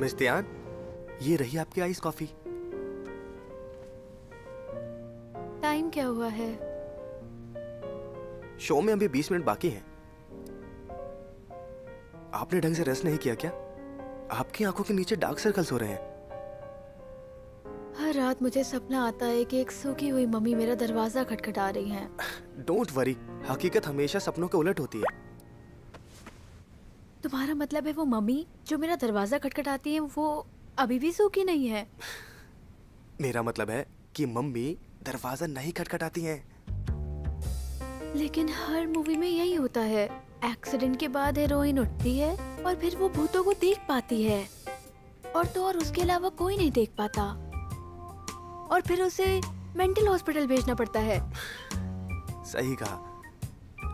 Miss Tian, ये रही आपकी आइस कॉफी। टाइम क्या हुआ है? शो में अभी 20 मिनट बाकी हैं। आपने ढंग से रेस्ट नहीं किया क्या? आपकी आंखों के नीचे डार्क सर्कल्स हो रहे हैं। हर रात मुझे सपना आता है कि एक सूखी हुई मम्मी मेरा दरवाजा खटखटा रही हैं। डोंट वरी, हकीकत हमेशा सपनों के उलट होती है। तुम्हारा मतलब है वो मम्मी जो मेरा दरवाजा खटखटाती है वो अभी भी सूखी नहीं है? मेरा मतलब है कि मम्मी दरवाजा नहीं खटखटाती हैं। लेकिन हर मूवी में यही होता है, एक्सीडेंट के बाद हीरोइन उठती है और फिर वो भूतों को देख पाती है और उसके अलावा कोई नहीं देख पाता और फिर उसे मेंटल हॉस्पिटल भेजना पड़ता है। सही कहा,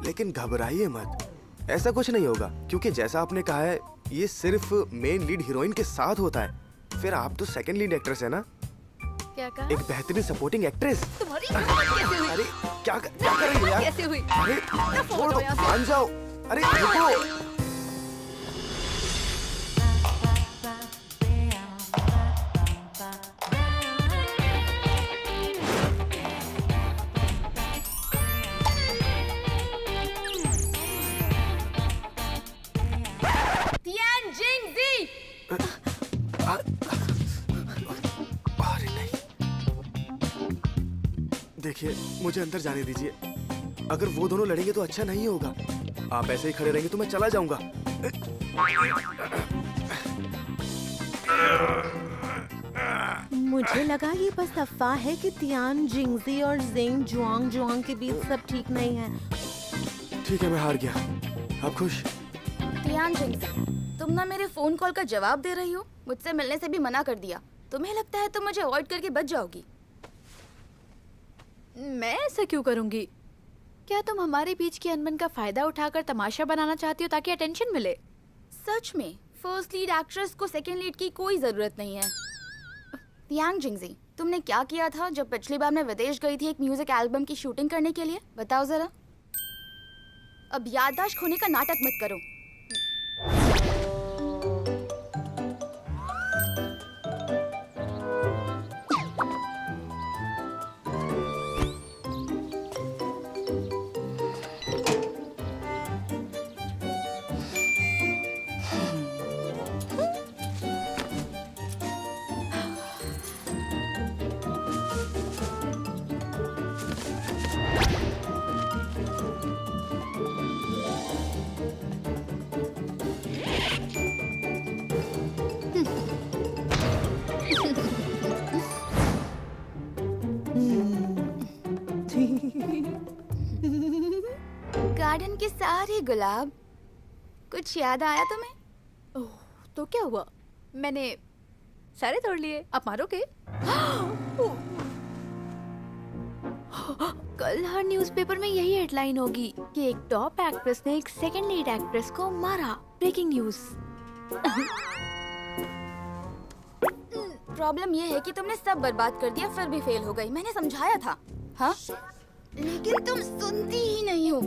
लेकिन घबराइए मत, ऐसा कुछ नहीं होगा क्योंकि जैसा आपने कहा है ये सिर्फ मेन लीड हीरोइन के साथ होता है। फिर आप तो सेकंड लीड एक्ट्रेस है ना? क्या कहा? एक बेहतरीन सपोर्टिंग एक्ट्रेस। तुम्हारी हिम्मत कैसे हुई? अरे क्या कर रही है यार? कैसे हुई? अरे छोड़ दो, मान जाओ। अरे रुको। देखिए, मुझे अंदर जाने दीजिए। अगर वो दोनों लड़ेंगे तो अच्छा नहीं होगा। आप ऐसे ही खड़े रहेंगे तो मैं चला जाऊंगा। मुझे लगा ये बस अफवाह है कि तियान जिंगजी और जिंग जुआंग के बीच सब ठीक नहीं है। ठीक है, मैं हार गया। आप खुश? तियान जिंगजी, तुम ना मेरे फोन कॉल का जवाब दे रही हो। मुझसे मिलने से भी मना कर दिया। तुम्हें लगता है तुम मुझे अवॉइड करके बच जाओगी? मैं ऐसा क्यों करूंगी? क्या तुम हमारे बीच की अनबन का फायदा उठाकर तमाशा बनाना चाहती हो ताकि अटेंशन मिले? सच में फर्स्ट लीड एक्ट्रेस को सेकंड लीड की कोई जरूरत नहीं है। तियांग जिंगजी, तुमने क्या किया था जब पिछली बार मैं विदेश गई थी एक म्यूजिक एल्बम की शूटिंग करने के लिए? बताओ जरा। अब याददाश्त खोने का नाटक मत करो। गार्डन के सारे गुलाब, कुछ याद आया तुम्हें? ओह, तो क्या हुआ? मैंने सारे तोड़ लिए। आप मारोगे? कल हर न्यूज़पेपर में यही हेडलाइन होगी कि एक टॉप एक्ट्रेस ने एक सेकंड लीड एक्ट्रेस को मारा। Breaking news. प्रॉब्लम ये है कि तुमने सब बर्बाद कर दिया फिर भी फेल हो गई। मैंने समझाया था, हाँ? लेकिन तुम सुनती ही नहीं हो।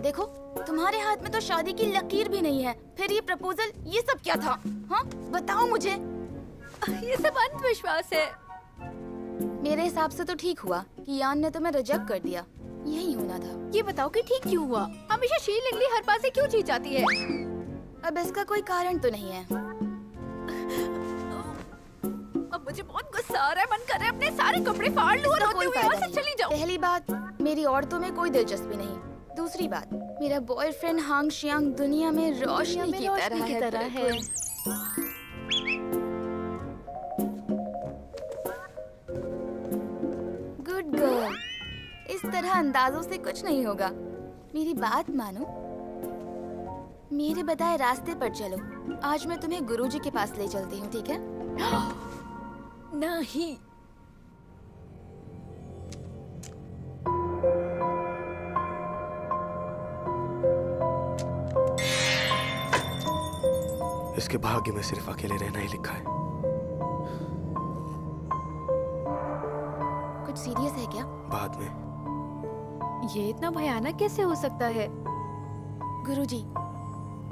देखो, तुम्हारे हाथ में तो शादी की लकीर भी नहीं है, फिर ये प्रपोजल, ये सब क्या था? हाँ, बताओ मुझे। ये सब अंधविश्वास है। मेरे हिसाब से तो ठीक हुआ कि यान ने तुम्हें रिजेक्ट कर दिया। यही होना था। ये बताओ कि ठीक क्यों हुआ? हमेशा शी लिंगली हर बात से क्यों जीत जाती है? अब इसका कोई कारण तो नहीं है। अब मुझे बहुत गुस्सा आ रहा है। मन कर रहा है अपने सारे कपड़े फाड़ लूं और रोते हुए यहाँ से चली जाऊं। पहली बात, मेरी औरतों में कोई दिलचस्पी नहीं। दूसरी बात, मेरा बॉयफ्रेंड हांग शियांग दुनिया में रोशनी की तरह है। गुड गर्ल, इस तरह अंदाजों से कुछ नहीं होगा। मेरी बात मानो, मेरे बताए रास्ते पर चलो। आज मैं तुम्हें गुरुजी के पास ले चलती हूँ, ठीक है? नहीं। इसके भाग्य में सिर्फ अकेले रहना ही लिखा है। कुछ सीरियस है क्या? बाद में। ये इतना भयानक कैसे हो सकता है? गुरुजी,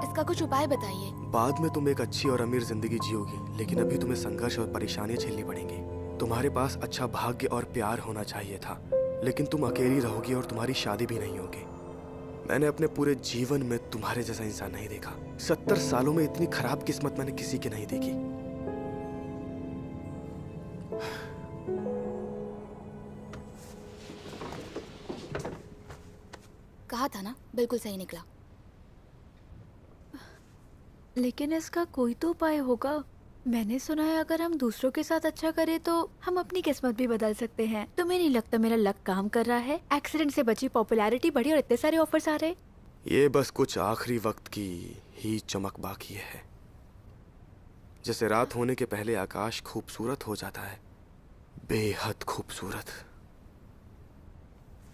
इसका कुछ उपाय बताइए। बाद में तुम एक अच्छी और अमीर जिंदगी जियोगी, लेकिन अभी तुम्हें संघर्ष और परेशानियां झेलनी पड़ेंगी। तुम्हारे पास अच्छा भाग्य और प्यार होना चाहिए था, लेकिन तुम अकेली रहोगी और तुम्हारी शादी भी नहीं होगी। मैंने अपने पूरे जीवन में तुम्हारे जैसा इंसान नहीं देखा। 70 सालों में इतनी खराब किस्मत मैंने किसी की नहीं देखी। कहा था ना, बिल्कुल सही निकला। लेकिन इसका कोई तो उपाय होगा। मैंने सुना है अगर हम दूसरों के साथ अच्छा करें तो हम अपनी किस्मत भी बदल सकते हैं। तुम्हें नहीं लगता मेरा लक काम कर रहा है? एक्सीडेंट से बची, पॉपुलैरिटी बढ़ी और इतने सारे ऑफर्स आ रहे। ये बस कुछ आखिरी वक्त की ही चमक बाकी है। जैसे रात होने के पहले आकाश खूबसूरत हो जाता है, बेहद खूबसूरत।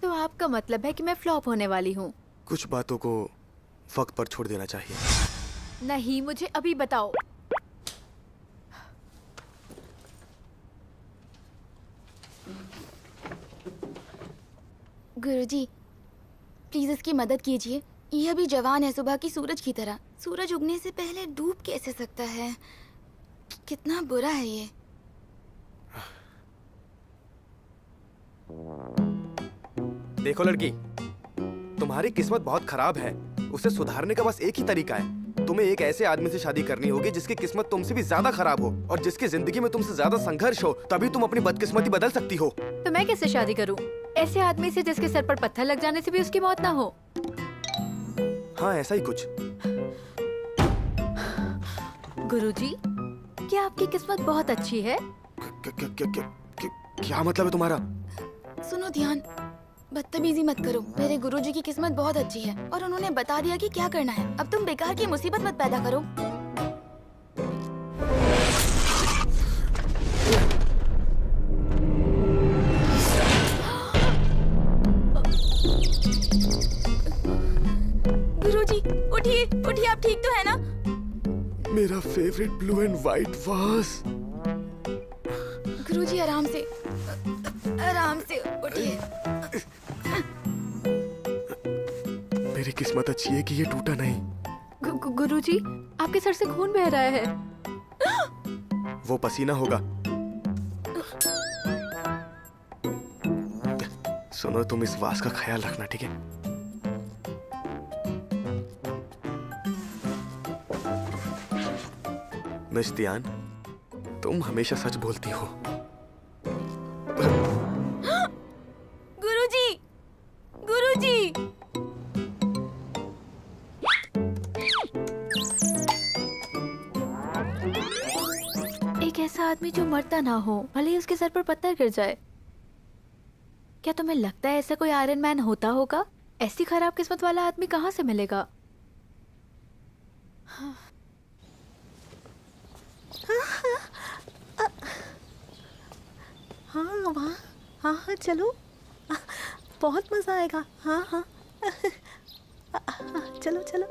तो आपका मतलब है कि मैं फ्लॉप होने वाली हूँ? कुछ बातों को वक्त पर छोड़ देना चाहिए। नहीं, मुझे अभी बताओ। गुरुजी, प्लीज इसकी मदद कीजिए। ये अभी जवान है, सुबह की सूरज की तरह। सूरज उगने से पहले डूब कैसे सकता है? कितना बुरा है ये। देखो लड़की, तुम्हारी किस्मत बहुत खराब है। उसे सुधारने का बस एक ही तरीका है। तुम्हें एक ऐसे आदमी से शादी करनी होगी जिसकी किस्मत तुमसे भी ज्यादा खराब हो और जिसकी जिंदगी में तुमसे ज्यादा संघर्ष हो। तभी तुम अपनी बदकिस्मती बदल सकती हो। तो मैं कैसे शादी करूं? ऐसे आदमी से जिसके सर पर पत्थर लग जाने से भी उसकी मौत ना हो। हाँ, ऐसा ही कुछ। गुरुजी, क्या आपकी किस्मत बहुत अच्छी है? क्या मतलब है तुम्हारा? सुनो ध्यान, बदतमीजी मत करो। मेरे गुरुजी की किस्मत बहुत अच्छी है और उन्होंने बता दिया कि क्या करना है। अब तुम बेकार की मुसीबत मत पैदा करो। गुरुजी, उठिए उठिए, आप ठीक तो है ना? मेरा फेवरेट ब्लू एंड व्हाइट वास। गुरुजी आराम से उठिए। मेरी किस्मत अच्छी है कि ये टूटा नहीं। गुरुजी, आपके सर से खून बह रहा है। वो पसीना होगा। सुनो, तुम इस वास का ख्याल रखना, ठीक है? मिस तियान, तुम हमेशा सच बोलती हो। गुरुजी, गुरुजी। एक ऐसा आदमी जो मरता ना हो, भले ही उसके सर पर पत्थर गिर जाए। क्या तुम्हें लगता है ऐसा कोई आयरन मैन होता होगा? ऐसी खराब किस्मत वाला आदमी कहाँ से मिलेगा? हाँ वहाँ, हाँ हाँ चलो, बहुत मजा आएगा। हाँ हाँ चलो चलो।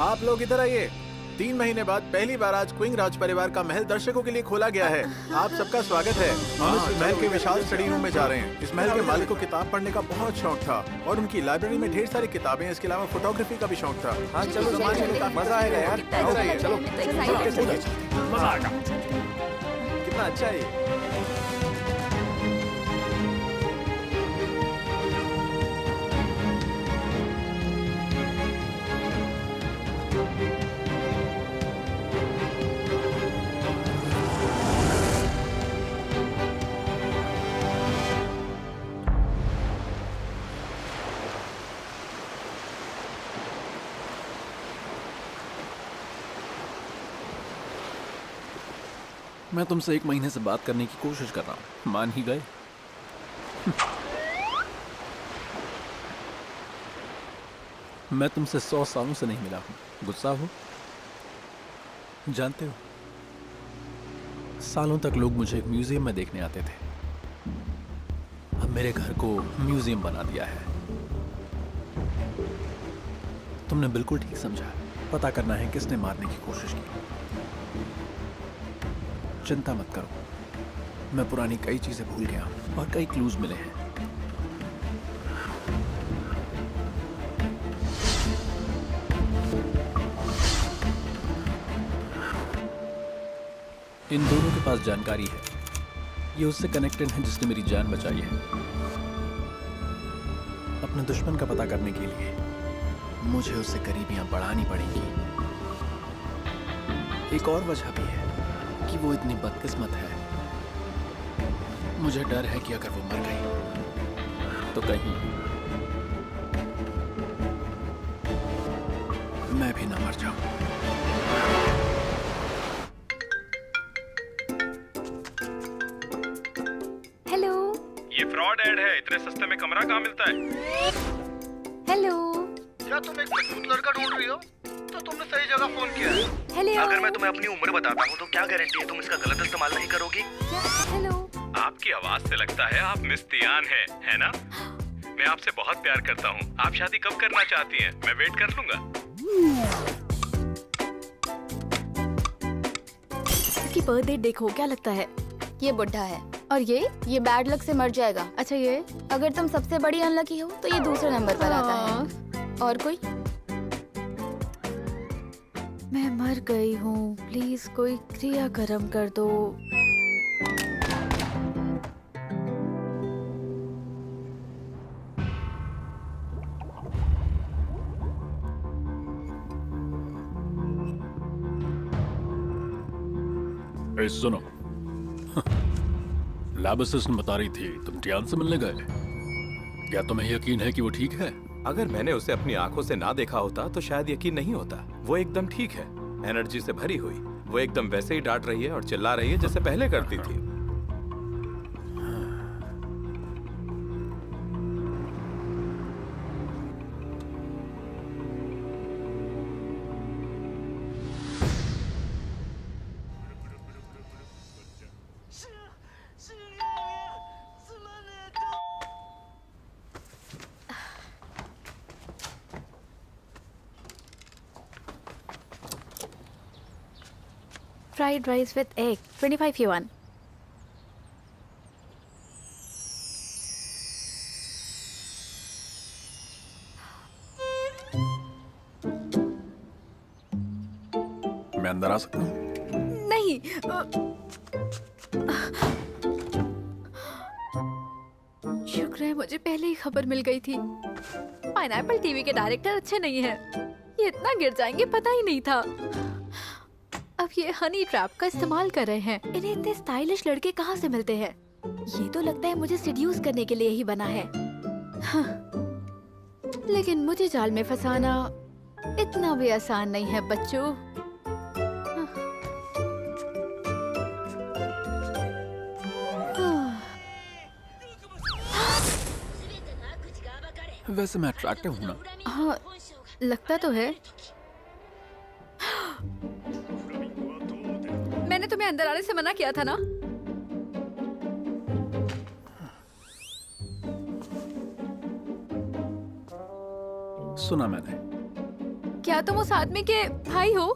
आप लोग इधर आइए। 3 महीने बाद पहली बार आज क्विंग राज परिवार का महल दर्शकों के लिए खोला गया है। आप सबका स्वागत है। हम इस महल के विशाल स्टडी रूम में जा रहे हैं। इस महल के मालिक को किताब पढ़ने का बहुत शौक था और उनकी लाइब्रेरी में ढेर सारी किताबें। इसके अलावा फोटोग्राफी का भी शौक था। हाँ चलो, मजा आएगा यार। इधर आइए। चलो, मजा आएगा। कितना अच्छा है ये। मैं तुमसे 1 महीने से बात करने की कोशिश कर रहा हूँ, मान ही गए। मैं तुमसे 100 सालों से नहीं मिला हूं। गुस्सा हो? जानते हो, सालों तक लोग मुझे एक म्यूजियम में देखने आते थे। अब मेरे घर को म्यूजियम बना दिया है। तुमने बिल्कुल ठीक समझा। पता करना है किसने मारने की कोशिश की। चिंता मत करो, मैं पुरानी कई चीजें भूल गया हूं और कई क्लूज मिले हैं। इन दोनों के पास जानकारी है। ये उससे कनेक्टेड है जिसने मेरी जान बचाई है। अपने दुश्मन का पता करने के लिए मुझे उससे करीबियां बढ़ानी पड़ेंगी। एक और वजह भी है कि वो इतनी बदकिस्मत है। मुझे डर है कि अगर वो मर गई तो कहीं मैं भी ना मर जाऊं। हेलो। ये फ्रॉड ऐड है। इतने सस्ते में कमरा कहाँ मिलता है? हेलो। क्या तुम एक मजबूत लड़का ढूंढ रही हो? तो तुमने सही जगह फोन किया है। हेलो। अगर मैं तुम्हें अपनी उम्र बताता हूँ तो क्या गारंटी है तुम इसका गलत इस्तेमाल नहीं करोगी? हेलो। आपकी आवाज से लगता है आप मिस तियान है ना? मैं आपसे बहुत प्यार करता हूँ। आप शादी कब करना चाहती हैं? मैं वेट कर लूंगा। इसकी बर्थ डेट देखो, क्या लगता है? ये बुढ़ा है और ये बैड लक से मर जाएगा। अच्छा ये अगर तुम सबसे बड़ी अनलकी हो तो ये दूसरे नंबर पर आता है। और कोई? मैं मर गई हूँ, प्लीज कोई क्रियाक्रम कर दो। ए, सुनो। लैब असिस्टेंट बता रही थी तुम टियान से मिलने गए। क्या तुम्हें यकीन है कि वो ठीक है? अगर मैंने उसे अपनी आंखों से ना देखा होता तो शायद यकीन नहीं होता। वो एकदम ठीक है, एनर्जी से भरी हुई। वो एकदम वैसे ही डांट रही है और चिल्ला रही है जैसे पहले करती थी। Fried rice with egg, 25 yuan. मैं अंदर आ सकता हूँ? नहीं। शुक्र है मुझे पहले ही खबर मिल गई थी। पाइनएप्पल टीवी के डायरेक्टर अच्छे नहीं हैं। ये इतना गिर जाएंगे पता ही नहीं था। अब ये हनी ट्रैप का इस्तेमाल कर रहे हैं। इन्हें इतने स्टाइलिश लड़के कहाँ से मिलते हैं? ये तो लगता है मुझे सिड्यूस करने के लिए ही बना है। हाँ। लेकिन मुझे जाल में फंसाना इतना भी आसान नहीं है बच्चों। वैसे मैं अट्रैक्टिव हूँ ना? हाँ, लगता तो है। मैंने तुम्हें अंदर आने से मना किया था ना? सुना मैंने। क्या तुम उस आदमी के भाई हो?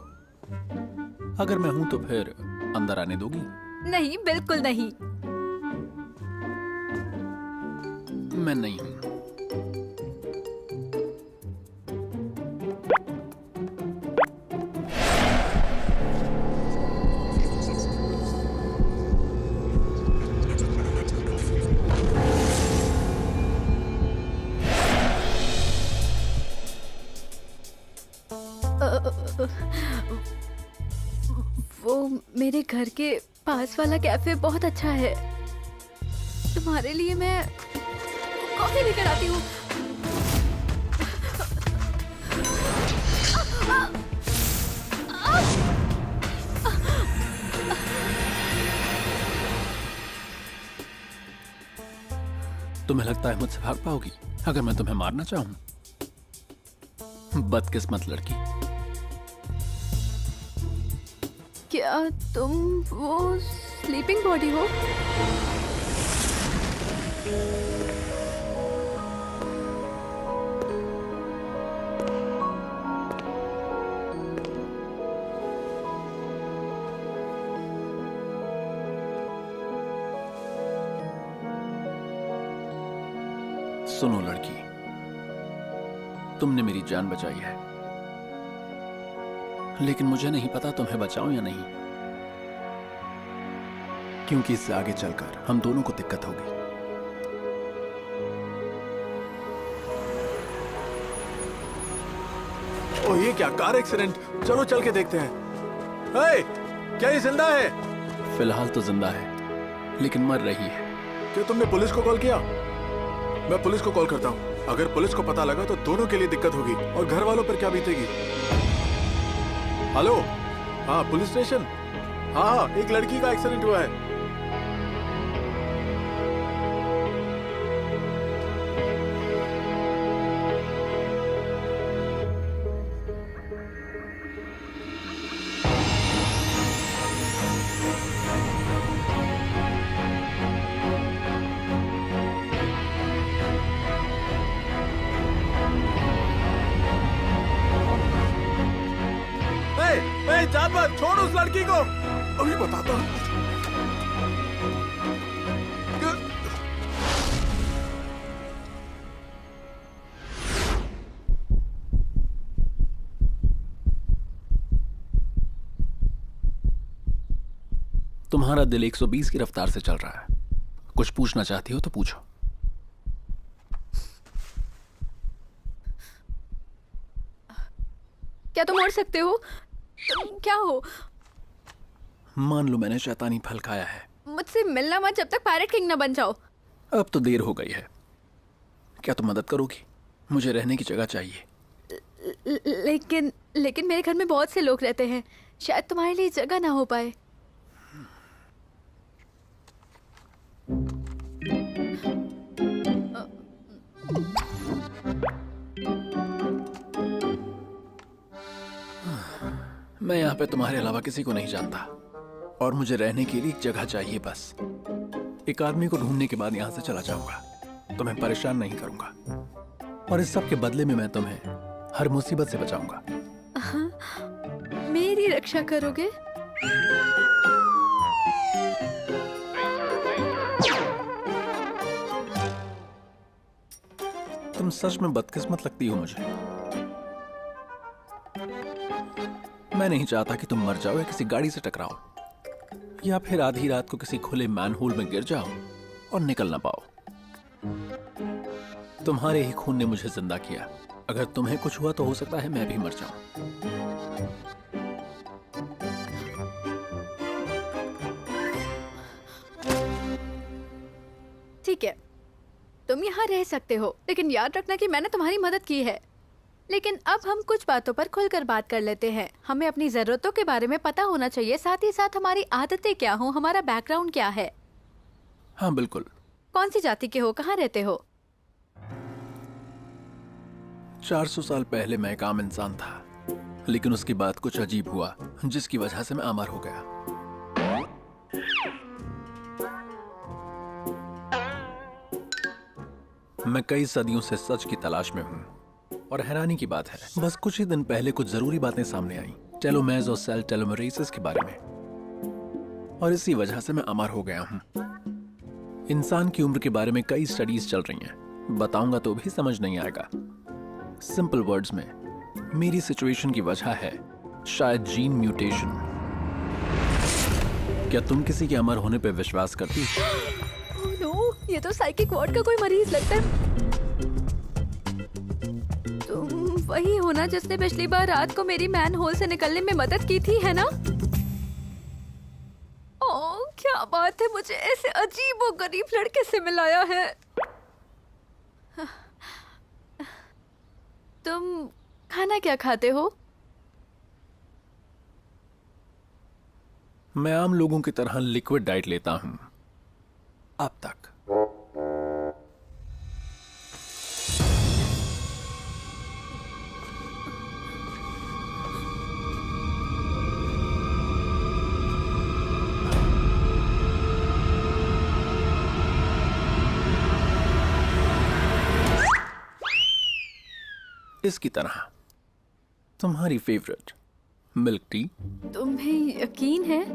अगर मैं हूं तो फिर अंदर आने दोगी? नहीं, बिल्कुल नहीं। मैं नहीं हूं। वो मेरे घर के पास वाला कैफे बहुत अच्छा है। तुम्हारे लिए मैं कॉफी लेकर आती हूँ। तुम्हें लगता है मुझसे भाग पाओगी अगर मैं तुम्हें मारना चाहूं? बदकिस्मत लड़की। क्या तुम वो स्लीपिंग बॉडी हो? सुनो लड़की, तुमने मेरी जान बचाई है, लेकिन मुझे नहीं पता तुम्हें बचाऊं या नहीं, क्योंकि इससे आगे चलकर हम दोनों को दिक्कत होगी। ओह, ये क्या कार एक्सीडेंट? चलो चल के देखते हैं। हे, क्या ये जिंदा है? फिलहाल तो जिंदा है, लेकिन मर रही है। क्या तुमने पुलिस को कॉल किया? मैं पुलिस को कॉल करता हूँ। अगर पुलिस को पता लगा तो दोनों के लिए दिक्कत होगी, और घर वालों पर क्या बीतेगी। हेलो, हाँ पुलिस स्टेशन। हाँ, एक लड़की का एक्सीडेंट हुआ है। जानवर, छोड़ उस लड़की को। अभी बताता हूँ। तुम्हारा दिल 120 की रफ्तार से चल रहा है। कुछ पूछना चाहती हो तो पूछो। क्या तुम उड़ सकते हो? तुम क्या हो? मान लो मैंने शैतानी फल खाया है। मुझसे मिलना मत जब तक पायरेट किंग न बन जाओ। अब तो देर हो गई है। क्या तुम मदद करोगी? मुझे रहने की जगह चाहिए। लेकिन मेरे घर में बहुत से लोग रहते हैं, शायद तुम्हारे लिए जगह ना हो पाए। मैं यहाँ पे तुम्हारे अलावा किसी को नहीं जानता, और मुझे रहने के लिए एक जगह चाहिए बस। एक आदमी को ढूंढने के बाद यहाँ से चला जाऊंगा। तुम्हें परेशान नहीं करूंगा, और इस सब के बदले में मैं तुम्हें हर मुसीबत से बचाऊंगा। मेरी रक्षा करोगे? तुम सच में बदकिस्मत लगती हो मुझे। मैं नहीं चाहता कि तुम मर जाओ या किसी गाड़ी से टकराओ, या फिर आधी रात को किसी खुले मैनहोल में गिर जाओ और निकल ना पाओ। तुम्हारे ही खून ने मुझे जिंदा किया। अगर तुम्हें कुछ हुआ तो हो सकता है मैं भी मर जाऊं। ठीक है, तुम यहाँ रह सकते हो, लेकिन याद रखना कि मैंने तुम्हारी मदद की है। लेकिन अब हम कुछ बातों पर खुलकर बात कर लेते हैं। हमें अपनी जरूरतों के बारे में पता होना चाहिए, साथ ही साथ हमारी आदतें क्या हो, हमारा बैकग्राउंड क्या है। हाँ बिल्कुल। कौन सी जाति के हो, कहाँ रहते हो? 400 साल पहले मैं एक आम इंसान था, लेकिन उसके बाद कुछ अजीब हुआ जिसकी वजह से मैं आमार हो गया। मैं कई सदियों से सच की तलाश में हूँ, और हैरानी की बात है बस कुछ ही दिन पहले कुछ जरूरी बातें सामने आई टेलोमेरेज और सेल टेलोमेरेसिस के बारे में, और इसी वजह से मैं अमर हो गया हूँ। इंसान की उम्र के बारे में कई स्टडीज चल रही हैं, बताऊंगा तो भी समझ नहीं आएगा। सिंपल वर्ड्स में मेरी सिचुएशन की वजह है शायद जीन म्यूटेशन। क्या तुम किसी के अमर होने पर विश्वास करती हो? ओह नो, ये तो साइकिक वार्ड का कोई मरीज लगता है। तुम वही हो ना जिसने पिछली बार रात को मेरी मैन होल से निकलने में मदद की थी, है ना? ओह क्या बात है, मुझे ऐसे अजीब और गरीब लड़के से मिलाया है। तुम खाना क्या खाते हो? मैं आम लोगों की तरह लिक्विड डाइट लेता हूं अब तक। इसकी तरह। तुम्हारी फेवरेट मिल्क टी। तुम्हें यकीन है?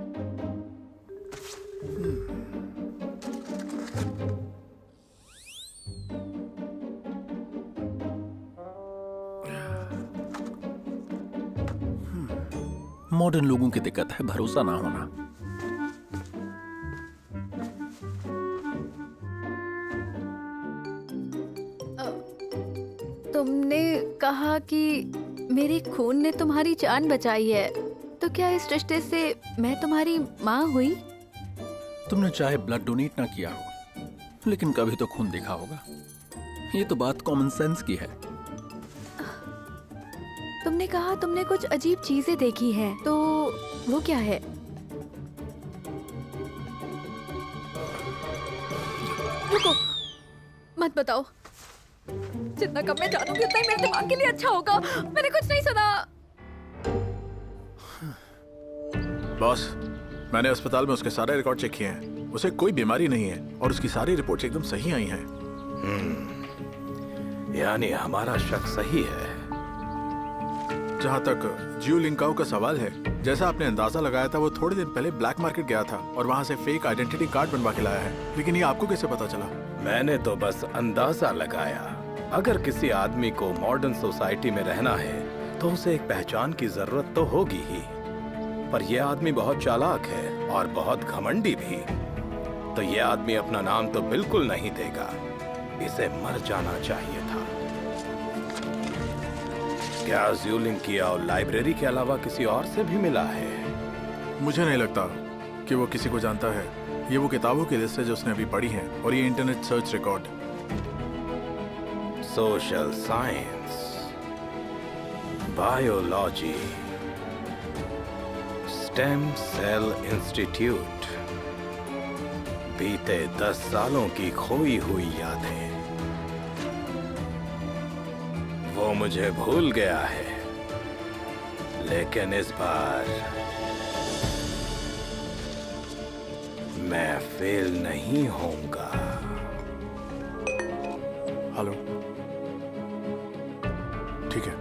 मॉडर्न लोगों की दिक्कत है भरोसा ना होना। तुमने कहा कि मेरे खून ने तुम्हारी जान बचाई है, तो क्या इस रिश्ते से मैं तुम्हारी माँ हुई? तुमने चाहे ब्लड डोनेट ना किया हो, लेकिन कभी तो खून देखा होगा। ये तो बात कॉमन सेंस की है। तुमने कहा तुमने कुछ अजीब चीजें देखी हैं, तो वो क्या है? रुको, मत बताओ। जितना कम मैं जानूंगी उतना ही मेरे दिमाग के लिए अच्छा होगा। मैंने कुछ नहीं सुना। बॉस, मैंने अस्पताल में उसके सारे रिकॉर्ड चेक किए हैं। उसे कोई बीमारी नहीं है और उसकी सारी रिपोर्ट्स एकदम सही आई हैं। यानी हमारा शक सही है। जहाँ तक जियो लिंकाओ का सवाल है, जैसा आपने अंदाजा लगाया था, वो थोड़े दिन पहले ब्लैक मार्केट गया था और वहाँ से फेक आइडेंटिटी कार्ड बनवा के लाया है। लेकिन ये आपको कैसे पता चला? मैंने तो बस अंदाजा लगाया। अगर किसी आदमी को मॉडर्न सोसाइटी में रहना है तो उसे एक पहचान की जरूरत तो होगी ही। पर यह आदमी बहुत चालाक है और बहुत घमंडी भी। तो यह आदमी अपना नाम तो बिल्कुल नहीं देगा। इसे मर जाना चाहिए था। क्या ज्यूलिंग किया और लाइब्रेरी के अलावा किसी और से भी मिला है? मुझे नहीं लगता कि वो किसी को जानता है। ये वो किताबों की लिस्ट है जो उसने अभी पढ़ी है और ये internet search record. Social science, biology, stem cell institute, बीते 10 सालों की खोई हुई यादें। वो मुझे भूल गया है, लेकिन इस बार मैं फेल नहीं होऊंगा। हेलो, ठीक है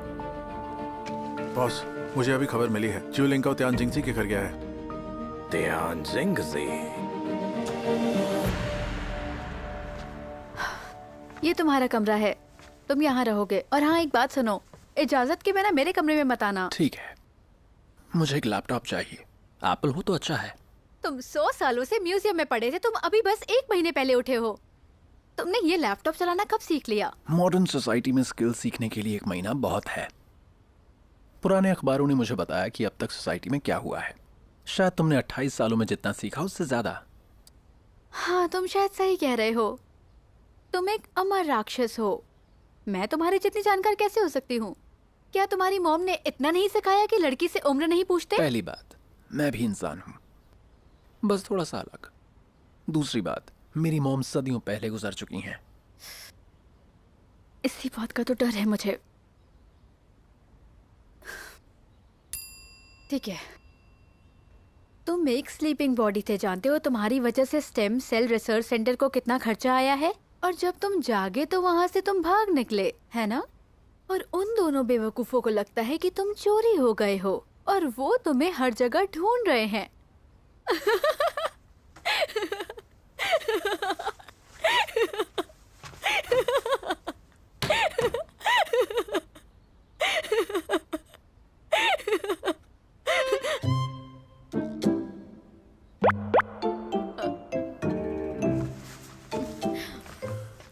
बॉस, मुझे अभी खबर मिली है जियो लिंकाओ त्यान जिंगजी के घर गया है। त्यान जिंगजी? ये तुम्हारा कमरा है, तुम यहाँ रहोगे। और हाँ, एक बात सुनो, इजाजत के बिना मेरे कमरे में मत आना। ठीक है, मुझे एक लैपटॉप चाहिए। एप्पल हो तो अच्छा है। तुम 100 सालों से म्यूजियम में पड़े थे, तुम अभी बस 1 महीने पहले उठे हो। तुमने ये लैपटॉप चलाना कब सीख लिया? मॉडर्न सोसाइटी में स्किल सीखने के लिए 1 महीना बहुत है। पुराने अखबारों ने मुझे बताया कि अब तक सोसाइटी में क्या हुआ है। शायद तुमने 28 सालों में जितना सीखा उससे ज्यादा। हाँ, तुम शायद सही कह रहे हो। तुम एक अमर राक्षस हो। मैं तुम्हारी जितनी जानकार कैसे हो सकती हूँ? क्या तुम्हारी मॉम ने इतना नहीं सिखाया कि लड़की से उम्र नहीं पूछते? पहली बात, मैं भी इंसान हूँ, बस थोड़ा सा अलग। दूसरी बात, मेरी मॉम सदियों पहले गुजर चुकी हैं। इसी बात का तो डर है मुझे। ठीक है, तुम एक स्लीपिंग बॉडी थे, जानते हो तुम्हारी वजह से स्टेम सेल रिसर्च सेंटर को कितना खर्चा आया है। और जब तुम जागे तो वहां से तुम भाग निकले, है ना? और उन दोनों बेवकूफों को लगता है कि तुम चोरी हो गए हो और वो तुम्हें हर जगह ढूंढ रहे हैं।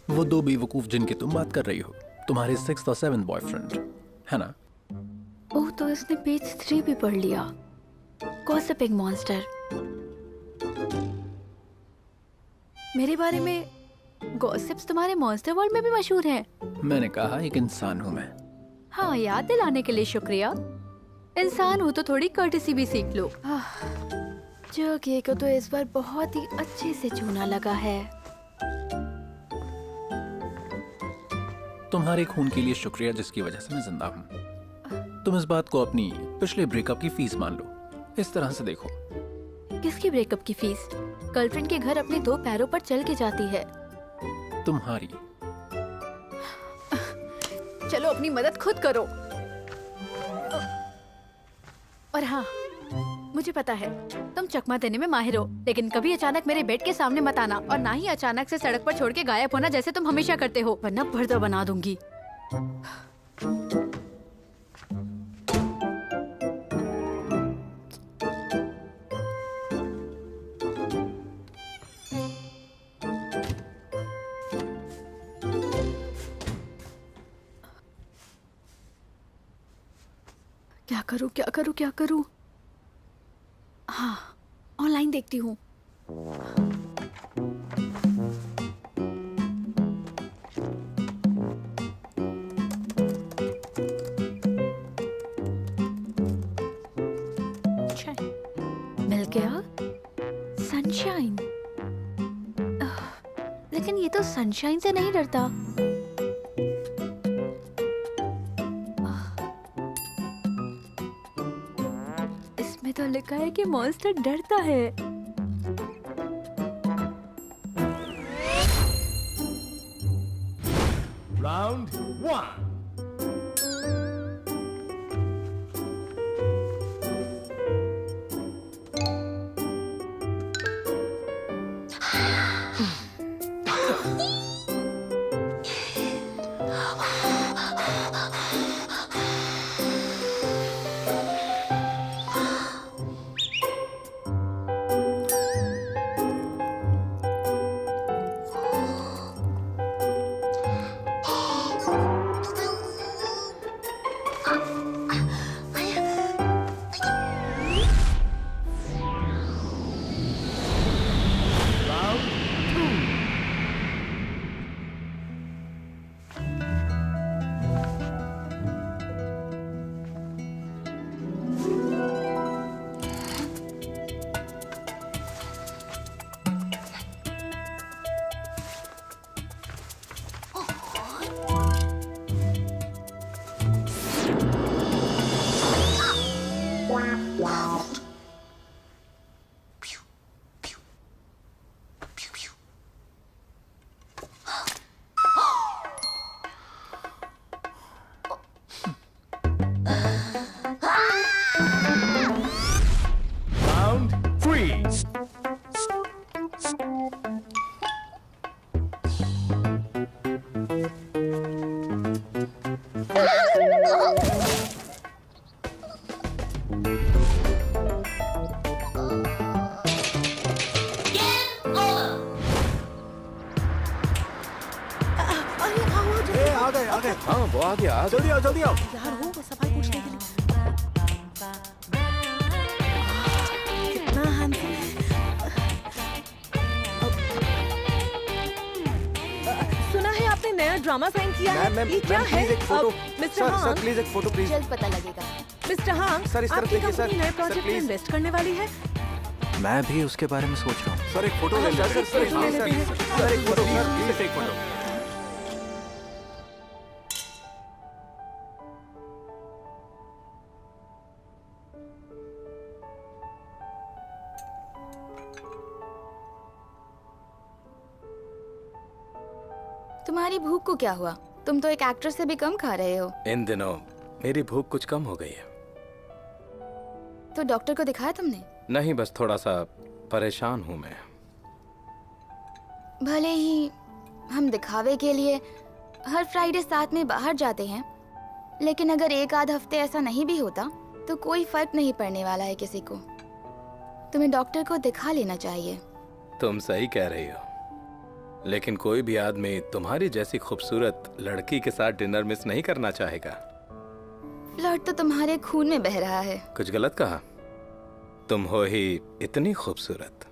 वो 2 बेवकूफ जिनकी तुम बात कर रही हो, तुम्हारे 6th और 7th बॉयफ्रेंड, है ना? ओह, तो इसने पेज 3 भी पढ़ लिया। Gossiping monster. मेरे बारे में गॉसिप्स तुम्हारे मॉन्स्टर वर्ल्ड में भी मशहूर हैं। मैंने कहा एक इंसान हूँ मैं। हाँ, याद दिलाने के लिए शुक्रिया। इंसान हो तो थोड़ी कर्टेसी भी सीख लो। जगह को तो इस बार बहुत ही अच्छे से चूना लगा है। तुम्हारे खून के लिए शुक्रिया जिसकी वजह से मैं जिंदा हूँ। तुम इस बात को अपनी पिछले ब्रेकअप की फीस मान लो। इस तरह से देखो। किसकी ब्रेकअप की फीस? गर्लफ्रेंड के घर अपने 2 पैरों पर चल के जाती है। तुम्हारी। चलो अपनी मदद खुद करो। और हाँ, मुझे पता है तुम चकमा देने में माहिर हो, लेकिन कभी अचानक मेरे बेड के सामने मत आना, और ना ही अचानक से सड़क पर छोड़ के गायब होना जैसे तुम हमेशा करते हो, वरना पर्दा बना दूंगी। क्या करूं? हाँ, ऑनलाइन देखती हूँ। मिल गया सनशाइन। लेकिन ये तो सनशाइन से नहीं डरता। इसमें तो लिखा है कि मॉन्स्टर डरता है। Round 1. हाँ वो आ गया। जल्दी आओ जल्दी आओ। यार वो सफाई पूछने के लिए कितना हैंडसम है। सुना है आपने नया ड्रामा साइन किया है। ये क्या है? मिस्टर हांग, सर प्लीज एक फोटो प्लीज। जल्द पता लगेगा। मिस्टर हांग, सर, इस तरफ आपकी देखिए, सर। कंपनी नए सर, प्रोजेक्ट में प्लीज। इन्वेस्ट करने वाली है। मैं भी उसके बारे में सोच रहा हूँ। सर एक फोटो ले लीजिए। सर एक फोटो प्लीज, एक फोटो। तुम्हारी भूख को क्या हुआ? तुम तो एक एक्ट्रेस से भी कम खा रहे हो। इन दिनों मेरी भूख कुछ कम हो गई है। तो डॉक्टर को दिखाया तुमने? नहीं, बस थोड़ा सा परेशान हूँ मैं। भले ही हम दिखावे के लिए हर फ्राइडे साथ में बाहर जाते हैं, लेकिन अगर एक आध हफ्ते ऐसा नहीं भी होता तो कोई फर्क नहीं पड़ने वाला है किसी को। तुम्हें डॉक्टर को दिखा लेना चाहिए। तुम सही कह रही हो, लेकिन कोई भी आदमी तुम्हारी जैसी खूबसूरत लड़की के साथ डिनर मिस नहीं करना चाहेगा। फ्लर्ट तो तुम्हारे खून में बह रहा है। कुछ गलत कहा? तुम हो ही इतनी खूबसूरत।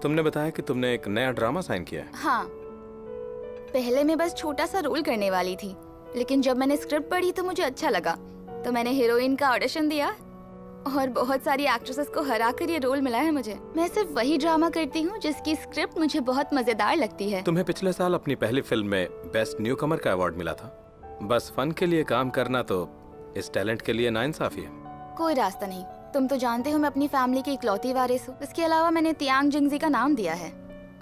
तुमने बताया कि तुमने एक नया ड्रामा साइन किया है। हाँ, पहले मैं बस छोटा सा रोल करने वाली थी, लेकिन जब मैंने स्क्रिप्ट पढ़ी तो मुझे अच्छा लगा, तो मैंने हीरोइन का ऑडिशन दिया और बहुत सारी एक्ट्रेसेस को हराकर ये रोल मिला है मुझे। मैं सिर्फ वही ड्रामा करती हूँ जिसकी स्क्रिप्ट मुझे बहुत मजेदार लगती है। तुम्हें पिछले साल अपनी पहली फिल्म में बेस्ट न्यू कमर का अवार्ड मिला था। बस फन के लिए काम करना तो इस टैलेंट के लिए नाइंसाफी है। कोई रास्ता नहीं। तुम तो जानते हो मैं अपनी फैमिली की इकलौती वारिस हूँ। इसके अलावा मैंने तियांग जिंगजी का नाम दिया है।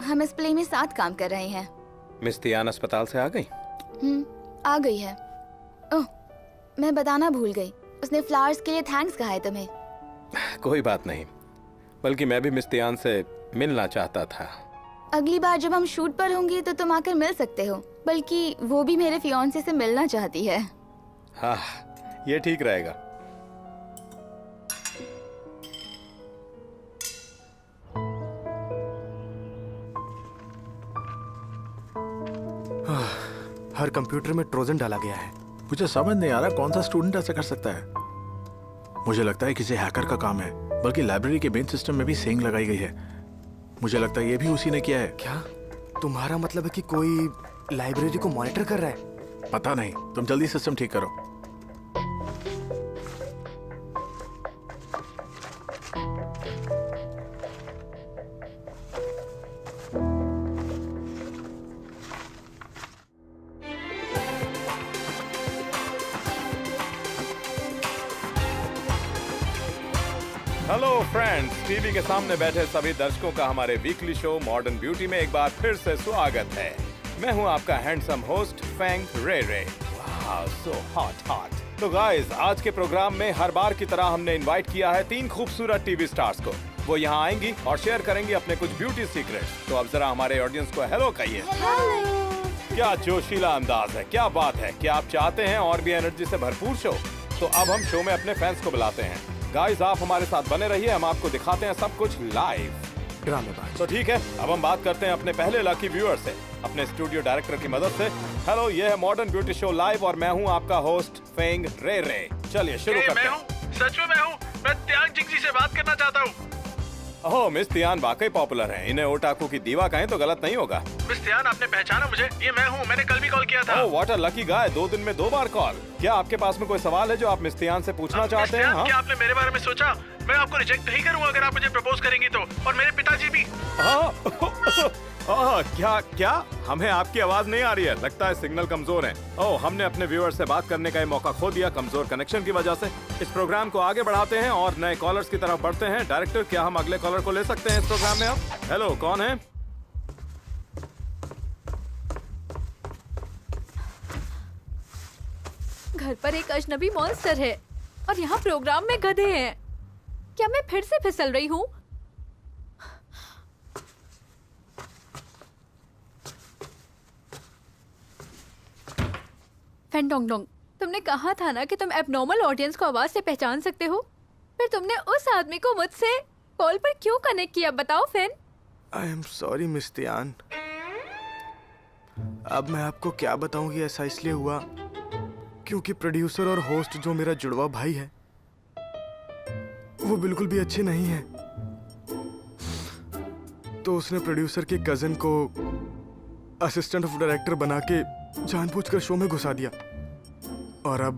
हम इस प्ले में साथ काम कर रहे हैं। मिस तियान अस्पताल से आ गई? आ गई है। ओह, मैं बताना भूल गई, उसने फ्लावर्स के लिए थैंक्स कहा है तुम्हें। कोई बात नहीं, बल्कि मैं भी मिस तियान से मिलना चाहता था। अगली बार जब हम शूट पर होंगे तो तुम आकर मिल सकते हो, बल्कि वो भी मेरे फियांसे से मिलना चाहती है। हाँ, ये ठीक रहेगा। हर कंप्यूटर में ट्रोजन डाला गया है। मुझे समझ नहीं आ रहा कौन सा स्टूडेंट ऐसा कर सकता है। मुझे लगता है किसी हैकर का काम है, बल्कि लाइब्रेरी के मेन सिस्टम में भी सेंग लगाई गई है। मुझे लगता है ये भी उसी ने किया है। क्या तुम्हारा मतलब है कि कोई लाइब्रेरी को मॉनिटर कर रहा है? पता नहीं, तुम जल्दी सिस्टम ठीक करो। हेलो फ्रेंड्स, टीवी के सामने बैठे सभी दर्शकों का हमारे वीकली शो मॉडर्न ब्यूटी में एक बार फिर से स्वागत है। मैं हूं आपका हैंडसम होस्ट फेंग रे रे। वाह, सो हॉट। तो गाइस, आज के प्रोग्राम में हर बार की तरह हमने इनवाइट किया है 3 खूबसूरत टीवी स्टार्स को। वो यहाँ आएंगी और शेयर करेंगी अपने कुछ ब्यूटी सीक्रेट्स। तो अब जरा हमारे ऑडियंस को हेलो कहिए। क्या जोशीला अंदाज है, क्या बात है। क्या आप चाहते हैं और भी एनर्जी से भरपूर शो? तो अब हम शो में अपने फैंस को बुलाते हैं। गाइस, आप हमारे साथ बने रहिए, हम आपको दिखाते हैं सब कुछ लाइव ड्रामेबाज। तो ठीक है, अब हम बात करते हैं अपने पहले लकी व्यूअर से, अपने स्टूडियो डायरेक्टर की मदद से। हेलो, ये है मॉडर्न ब्यूटी शो लाइव और मैं हूँ आपका होस्ट फेंग रे रे। चलिए शुरू करते हैं। सच में मैं त्याग जिंगजी से बात करना चाहता हूँ। ओह, मिस तियान वाकई पॉपुलर हैं। इन्हें ओटाकू की दीवा कहें तो गलत नहीं होगा। मिस तियान, आपने पहचाना मुझे? ये मैं हूँ, मैंने कल भी कॉल किया था। ओह, व्हाट अ लकी गाय, 2 दिन में 2 बार कॉल। क्या आपके पास में कोई सवाल है जो आप मिस तियान से पूछना चाहते हैं? हाँ? क्या आपने मेरे बारे में सोचा? मैं आपको रिजेक्ट नहीं करूँगा अगर आप मुझे प्रपोज करेंगी तो, और मेरे पिताजी भी। क्या हमें आपकी आवाज नहीं आ रही है, लगता है सिग्नल कमजोर है। ओह, हमने अपने व्यूअर से बात करने का मौका खो दिया कमजोर कनेक्शन की वजह से। इस प्रोग्राम को आगे बढ़ाते हैं और नए कॉलर्स की तरफ बढ़ते हैं। डायरेक्टर, क्या हम अगले कॉलर को ले सकते हैं इस प्रोग्राम में? अब हेलो, कौन है? घर पर एक अजनबी मॉन्स्टर है और यहाँ प्रोग्राम में गधे हैं। क्या मैं फिर से फिसल रही हूँ? फेंडोंगडोंग, तुमने कहा था ना कि तुम एबनॉर्मल ऑडियंस को आवाज से पहचान सकते हो। फिर तुमने उस आदमी को मुझसे कॉल पर क्यों कनेक्ट किया, बताओ Fen. I am sorry Miss Tian. अब मैं आपको क्या बताऊं कि ऐसा इसलिए हुआ क्योंकि प्रोड्यूसर और होस्ट जो मेरा जुड़वा भाई है वो बिल्कुल भी अच्छे नहीं है। तो उसने प्रोड्यूसर के कजन को असिस्टेंट ऑफ डायरेक्टर बना के जानबूझकर शो में घुसा दिया। और अब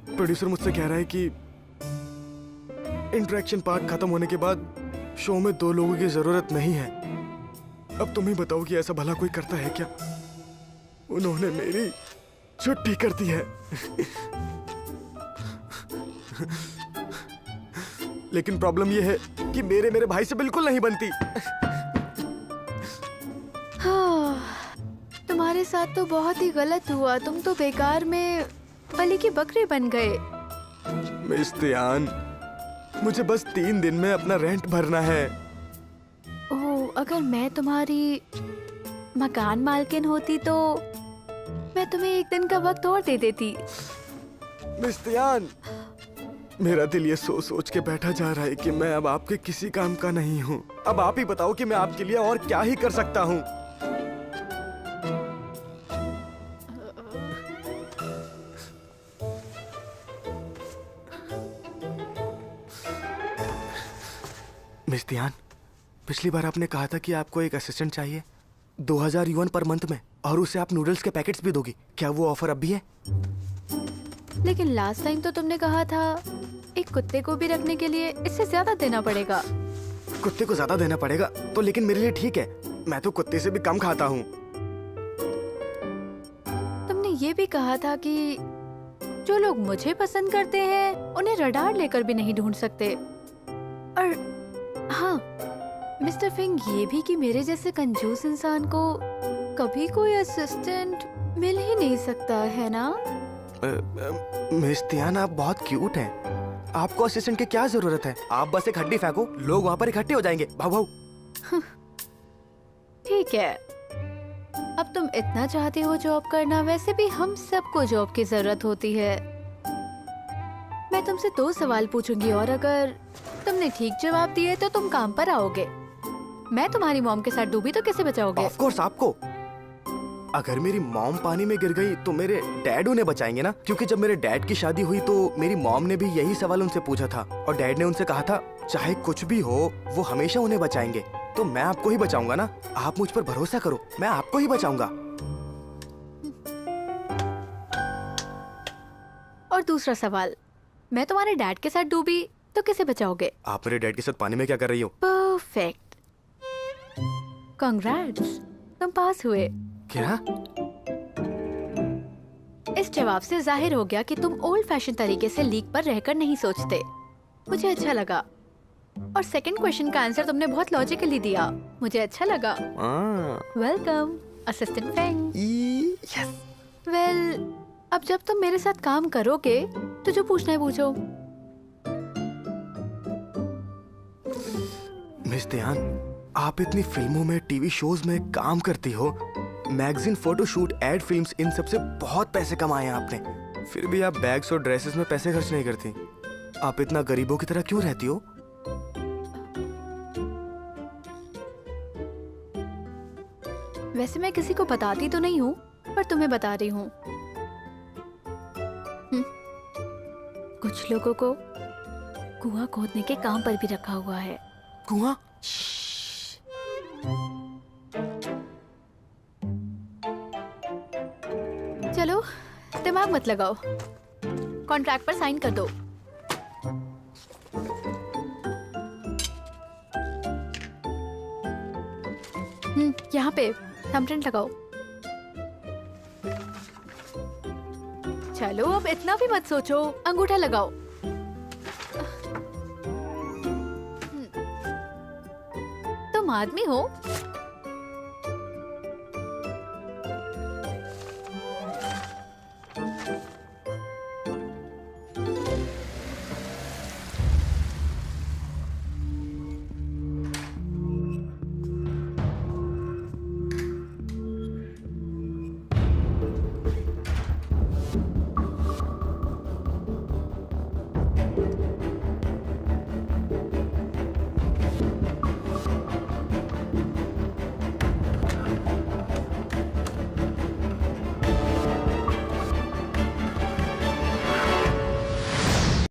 प्रोड्यूसर मुझसे कह रहा है कि इंटरेक्शन पार्ट खत्म होने के बाद शो में 2 लोगों की जरूरत नहीं है। अब तुम ही बताओ कि ऐसा भला कोई करता है क्या? उन्होंने मेरी छुट्टी कर दी है। लेकिन प्रॉब्लम यह है कि मेरे भाई से बिल्कुल नहीं बनती। हाँ, तुम्हारे साथ तो बहुत ही गलत हुआ। तुम तो बेकार में बलि की बकरी बन गए। मिस तियान, मुझे बस 3 दिन में अपना रेंट भरना है। ओह, अगर मैं तुम्हारी मकान मालकिन होती तो मैं तुम्हें 1 दिन का वक्त और दे देती। मिस तियान, मेरा दिल ये सोच के बैठा जा रहा है कि मैं अब आपके किसी काम का नहीं हूँ। अब आप ही बताओ कि मैं आपके लिए और क्या ही कर सकता हूँ। मिस तियान, पिछली बार आपने कहा था कि आपको एक असिस्टेंट चाहिए 2000 युआन पर मंथ में, और उसे आप नूडल्स के पैकेट्स भी दोगी। क्या वो ऑफर अब भी है? लेकिन लास्ट टाइम तो तुमने कहा था एक कुत्ते को भी रखने के लिए इससे ज्यादा देना पड़ेगा। कुत्ते को ज्यादा देना पड़ेगा तो लेकिन मेरे लिए ठीक है, मैं तो कुत्ते से भी कम खाता हूँ। तुमने ये भी कहा था कि जो लोग मुझे पसंद करते हैं उन्हें रडार लेकर भी नहीं ढूंढ सकते। और हाँ, मिस्टर फिंग, ये भी कि मेरे जैसे कंजूस इंसान को कभी कोई असिस्टेंट मिल ही नहीं सकता है ना? मिस तियान, आप बहुत क्यूट हैं। आपको असिस्टेंट की क्या जरूरत है? आप बस एक हड्डी फेंको, लोग वहाँ पर इकट्ठे हो जाएंगे। भाऊ भाऊ। ठीक है, अब तुम इतना चाहते हो जॉब करना, वैसे भी हम सबको जॉब की जरूरत होती है। मैं तुमसे 2 सवाल पूछूंगी और अगर तुमने ठीक जवाब दिए तो तुम काम पर आओगे। मैं तुम्हारी मॉम के साथ डूबी तो कैसे बचाओगे? ऑफ कोर्स आपको। अगर मेरी मॉम पानी में गिर गई तो मेरे डैड उन्हें बचाएंगे ना, क्योंकि जब मेरे डैड की शादी हुई तो मेरी मॉम ने भी यही सवाल उनसे पूछा था और डैड ने उनसे कहा था चाहे कुछ भी हो वो हमेशा उन्हें बचाएंगे। तो मैं आपको ही बचाऊंगा ना, आप मुझ पर भरोसा करो, मैं आपको ही बचाऊंगा। और दूसरा सवाल, मैं तुम्हारे डैड के साथ डूबी तो कैसे बचाओगे? आप मेरे डैड के साथ पानी में क्या कर रही हो? परफेक्ट, कांग्रेट्स, तुम पास हुए। क्या? इस जवाब से जाहिर हो गया कि तुम ओल्ड फैशन तरीके से लीक पर रहकर नहीं सोचते। मुझे अच्छा लगा। और सेकंड क्वेश्चन का आंसर तुमने बहुत लॉजिकली दिया, मुझे अच्छा लगा। Welcome assistant Feng. Yes. Well, अब जब तुम मेरे साथ काम करोगे तो जो पूछना है पूछो। मिस तियान, आप इतनी फिल्मों में, टीवी शोज में काम करती हो, मैगजीन, फोटोशूट, एड फिल्म्स, इन सब से बहुत पैसे कमाए हैं आपने, फिर भी आप बैग्स और ड्रेसेस में पैसे खर्च नहीं करती। आप इतना गरीबों की तरह क्यों रहती हो? वैसे मैं किसी को बताती तो नहीं हूँ, पर तुम्हें बता रही हूँ। कुछ लोगों को कुआं खोदने के काम पर भी रखा हुआ है। कुआं? चलो दिमाग मत लगाओ, कॉन्ट्रैक्ट पर साइन कर दो। यहाँ पे थंबप्रिंट लगाओ। चलो अब इतना भी मत सोचो, अंगूठा लगाओ। तुम आदमी हो